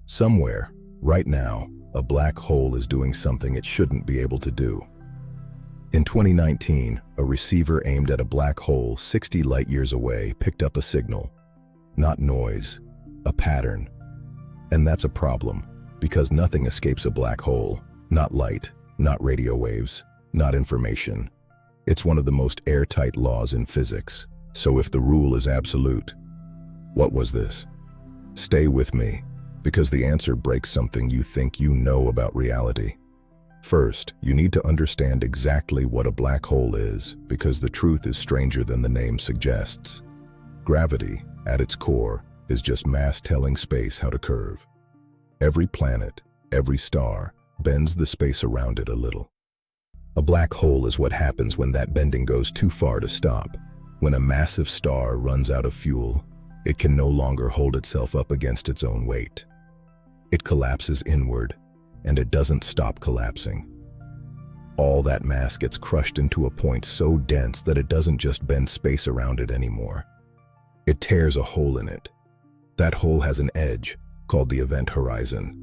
Somewhere, right now, a black hole is doing something it shouldn't be able to do. In 2019, a receiver aimed at a black hole 60 light-years away picked up a signal. Not noise, a pattern. And that's a problem, because nothing escapes a black hole. Not light, not radio waves, not information. It's one of the most airtight laws in physics. So if the rule is absolute, what was this? Stay with me, because the answer breaks something you think you know about reality. First, you need to understand exactly what a black hole is, because the truth is stranger than the name suggests. Gravity, at its core, is just mass telling space how to curve. Every planet, every star, bends the space around it a little. A black hole is what happens when that bending goes too far to stop. When a massive star runs out of fuel, it can no longer hold itself up against its own weight. It collapses inward, and it doesn't stop collapsing. All that mass gets crushed into a point so dense that it doesn't just bend space around it anymore. It tears a hole in it. That hole has an edge, called the event horizon.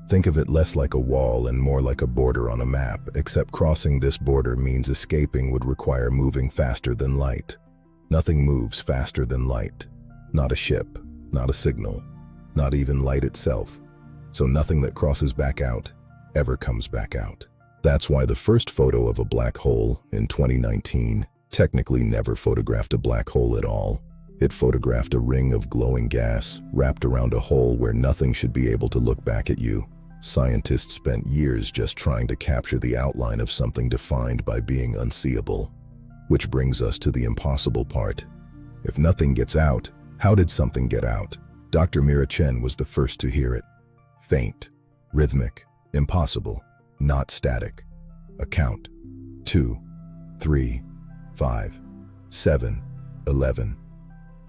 Think of it less like a wall and more like a border on a map, except crossing this border means escaping would require moving faster than light. Nothing moves faster than light. Not a ship, not a signal, not even light itself. So nothing that crosses back out ever comes back out. That's why the first photo of a black hole in 2019 technically never photographed a black hole at all. It photographed a ring of glowing gas wrapped around a hole where nothing should be able to look back at you. Scientists spent years just trying to capture the outline of something defined by being unseeable. Which brings us to the impossible part. If nothing gets out, how did something get out? Dr. Meera Chand was the first to hear it. Faint, rhythmic, impossible, not static. A count. 2, 3, 5, 7, 11.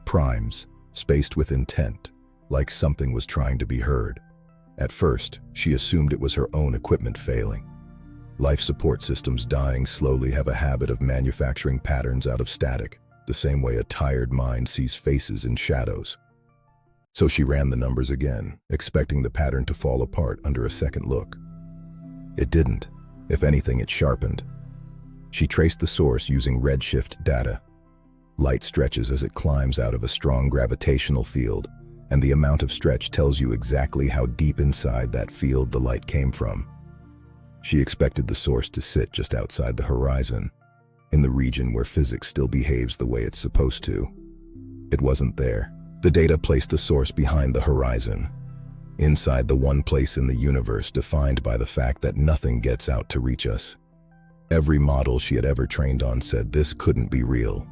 Primes, spaced with intent, like something was trying to be heard. At first, she assumed it was her own equipment failing. Life support systems dying slowly have a habit of manufacturing patterns out of static, the same way a tired mind sees faces in shadows. So she ran the numbers again, expecting the pattern to fall apart under a second look. It didn't. If anything, it sharpened. She traced the source using redshift data. Light stretches as it climbs out of a strong gravitational field, and the amount of stretch tells you exactly how deep inside that field the light came from. She expected the source to sit just outside the horizon, in the region where physics still behaves the way it's supposed to. It wasn't there. The data placed the source behind the horizon, inside the one place in the universe defined by the fact that nothing gets out to reach us. Every model she had ever trained on said this couldn't be real.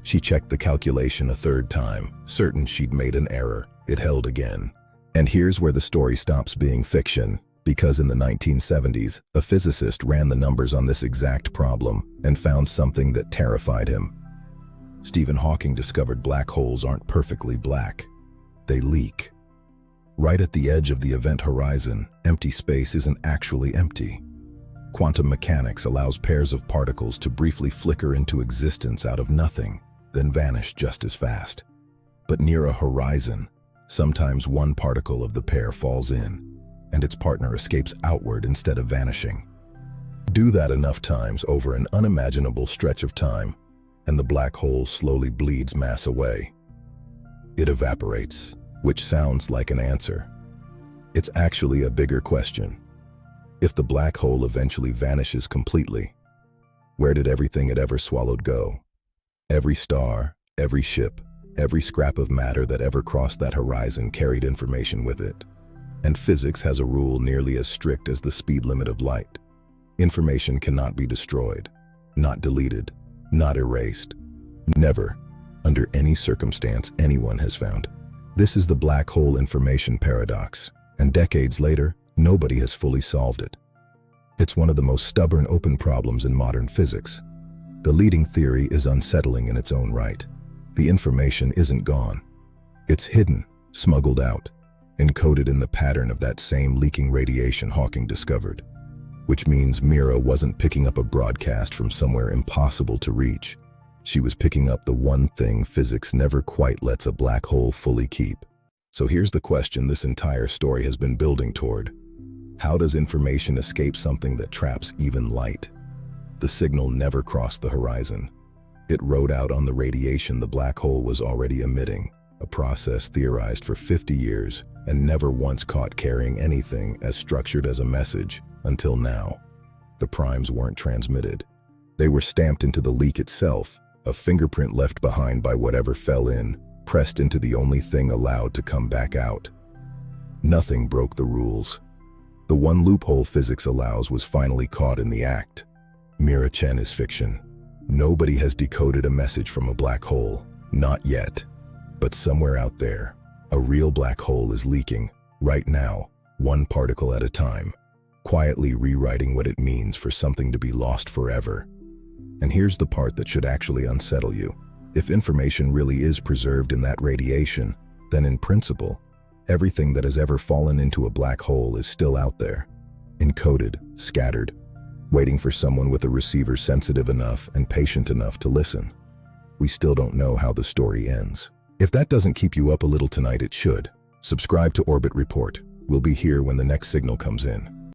She checked the calculation a third time, certain she'd made an error. It held again. And here's where the story stops being fiction, because in the 1970s, a physicist ran the numbers on this exact problem and found something that terrified him. Stephen Hawking discovered black holes aren't perfectly black. They leak. Right at the edge of the event horizon, empty space isn't actually empty. Quantum mechanics allows pairs of particles to briefly flicker into existence out of nothing, then vanish just as fast. But near a horizon, sometimes one particle of the pair falls in, and its partner escapes outward instead of vanishing. Do that enough times over an unimaginable stretch of time, and the black hole slowly bleeds mass away. It evaporates, which sounds like an answer. It's actually a bigger question. If the black hole eventually vanishes completely, where did everything it ever swallowed go? Every star, every ship, every scrap of matter that ever crossed that horizon carried information with it. And physics has a rule nearly as strict as the speed limit of light. Information cannot be destroyed, not deleted, not erased. Never, under any circumstance anyone has found. This is the black hole information paradox, and decades later, nobody has fully solved it. It's one of the most stubborn open problems in modern physics. The leading theory is unsettling in its own right. The information isn't gone. It's hidden, smuggled out, encoded in the pattern of that same leaking radiation Hawking discovered. Which means Meera wasn't picking up a broadcast from somewhere impossible to reach. She was picking up the one thing physics never quite lets a black hole fully keep: So here's the question this entire story has been building toward. How does information escape something that traps even light? The signal never crossed the horizon. It rode out on the radiation the black hole was already emitting, a process theorized for 50 years and never once caught carrying anything as structured as a message until now. The primes weren't transmitted. They were stamped into the leak itself, a fingerprint left behind by whatever fell in, pressed into the only thing allowed to come back out. Nothing broke the rules. The one loophole physics allows was finally caught in the act. Mira Chen is fiction. Nobody has decoded a message from a black hole, not yet. But somewhere out there, a real black hole is leaking, right now, one particle at a time, quietly rewriting what it means for something to be lost forever. And here's the part that should actually unsettle you. If information really is preserved in that radiation, then in principle, everything that has ever fallen into a black hole is still out there, encoded, scattered, waiting for someone with a receiver sensitive enough and patient enough to listen. We still don't know how the story ends. If that doesn't keep you up a little tonight, it should. Subscribe to Orbit Report. We'll be here when the next signal comes in.